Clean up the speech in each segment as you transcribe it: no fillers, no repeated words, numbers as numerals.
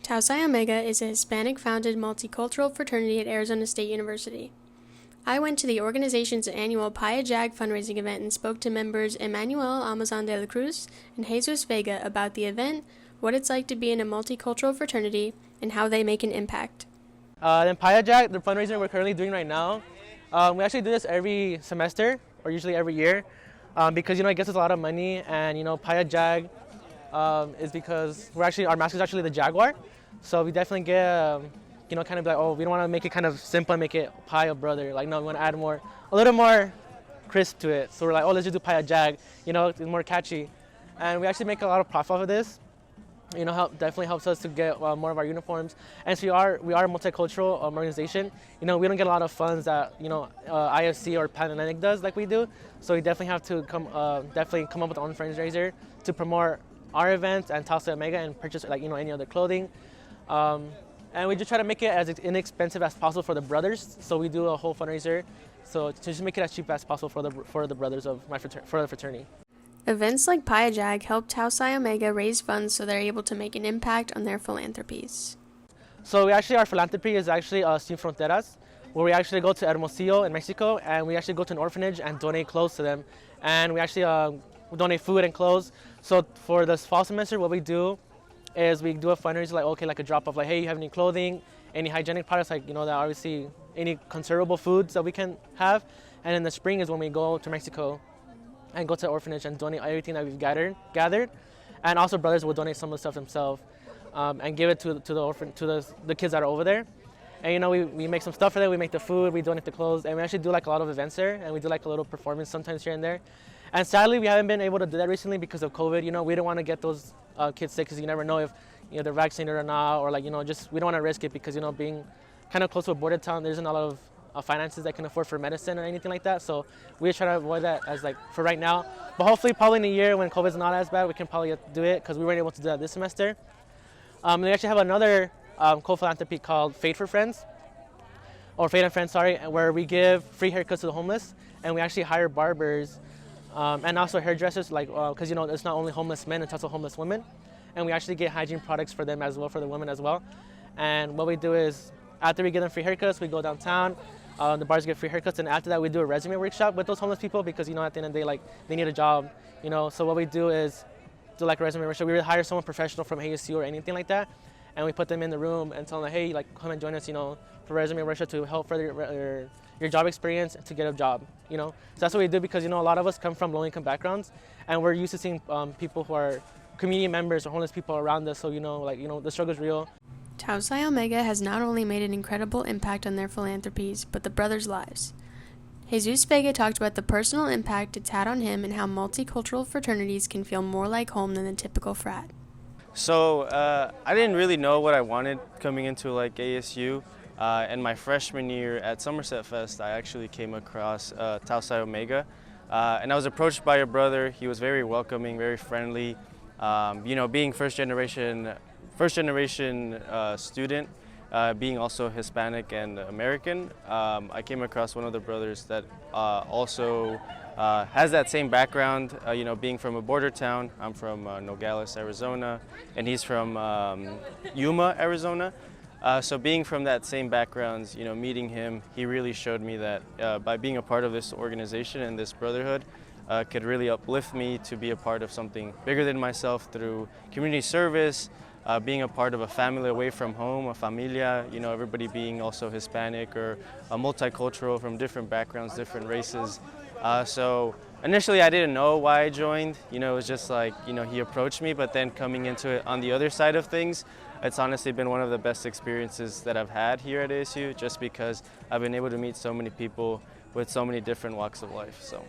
Tau Psi Omega is a Hispanic-founded multicultural fraternity at Arizona State University. I went to the organization's annual Jag fundraising event and spoke to members Emmanuel Almazan de la Cruz and Jesus Vega about the event, what it's like to be in a multicultural fraternity, and how they make an impact. Then Jag, the fundraiser we're currently doing right now, we actually do this every semester, or usually every year, because it gets us a lot of money, and Jag is because our mascot is actually the jaguar, so we definitely get kind of like, oh, we don't want to make it kind of simple and make it Pie of Brother. Like, no, we want to add a little more crisp to it. So we're like, oh, let's just do Jag. It's more catchy, and we actually make a lot of profit off of this. Definitely helps us to get more of our uniforms. And so we are a multicultural organization. We don't get a lot of funds that IFC or Pan Atlantic does like we do. So we definitely have to come up with our own fundraiser to promote our events and Tau Psi Omega and purchase any other clothing. And we just try to make it as inexpensive as possible for the brothers. So we do a whole fundraiser, so to just make it as cheap as possible for the brothers of for the fraternity. Events like Jag help Tau Psi Omega raise funds so they're able to make an impact on their philanthropies. So our philanthropy is actually Sin Fronteras, where we actually go to Hermosillo in Mexico, and we actually go to an orphanage and donate clothes to them. And we actually donate food and clothes. So for this fall semester, what we do is we do a fundraiser like a drop of hey, you have any clothing, any hygienic products that obviously any conservable foods that we can have. And in the spring is when we go to Mexico and go to the orphanage and donate everything that we've gathered. And also brothers will donate some of the stuff themselves and give it to the kids that are over there. And we make some stuff for them, we make the food, we donate the clothes, and we actually do a lot of events there, and we do a little performance sometimes here and there. And sadly, we haven't been able to do that recently because of COVID. We don't want to get those kids sick because you never know if they're vaccinated or not, or just we don't want to risk it because being kind of close to a border town, there isn't a lot of finances that can afford for medicine or anything like that. So we try to avoid that as for right now. But hopefully, probably in a year when COVID's not as bad, we can probably do it because we weren't able to do that this semester. We actually have another co-philanthropy called Fade for Friends, or Fade and Friends, sorry, where we give free haircuts to the homeless, and we actually hire barbers and also hairdressers, because it's not only homeless men, it's also homeless women, and we actually get hygiene products for them as well, for the women as well. And what we do is after we give them free haircuts, we go downtown. The bars get free haircuts, and after that we do a resume workshop with those homeless people because at the end of the day they need a job. So what we do is do a resume workshop. We hire someone professional from ASU or anything like that, and we put them in the room and tell them, hey, come and join us, for resume workshop to help further your job experience to get a job. So that's what we do because a lot of us come from low income backgrounds, and we're used to seeing people who are community members or homeless people around us. So the struggle's real. Tau Psi Omega has not only made an incredible impact on their philanthropies, but the brothers' lives. Jesus Vega talked about the personal impact it's had on him and how multicultural fraternities can feel more like home than the typical frat. So I didn't really know what I wanted coming into ASU. And my freshman year at Somerset Fest, I actually came across Tau Psi Omega. And I was approached by a brother. He was very welcoming, very friendly. Being first generation student, being also Hispanic and American, I came across one of the brothers that also has that same background, being from a border town. I'm from Nogales, Arizona, and he's from Yuma, Arizona. So being from that same backgrounds, meeting him, he really showed me that by being a part of this organization and this brotherhood could really uplift me to be a part of something bigger than myself through community service, being a part of a family away from home, a familia, everybody being also Hispanic or multicultural from different backgrounds, different races. So initially I didn't know why I joined, it was just he approached me, but then coming into it on the other side of things, it's honestly been one of the best experiences that I've had here at ASU, just because I've been able to meet so many people with so many different walks of life. So,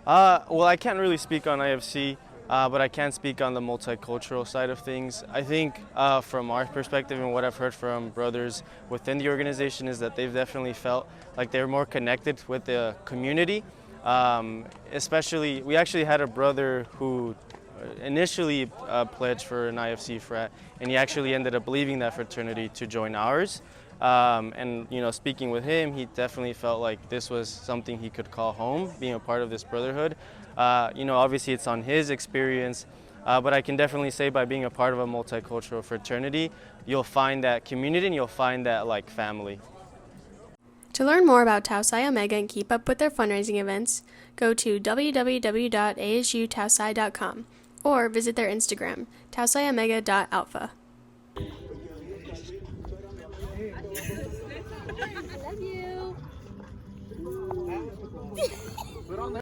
well, I can't really speak on IFC, but I can speak on the multicultural side of things. I think from our perspective and what I've heard from brothers within the organization is that they've definitely felt like they're more connected with the community. Especially, we actually had a brother who initially pledged for an IFC frat, and he actually ended up leaving that fraternity to join ours. And speaking with him, he definitely felt like this was something he could call home, being a part of this brotherhood. Obviously it's on his experience, But I can definitely say by being a part of a multicultural fraternity, you'll find that community and you'll find that like family. To learn more about Tau Psi Omega and keep up with their fundraising events, go to www.asutaupsi.com or visit their Instagram, taupsiomega.alpha. I love you.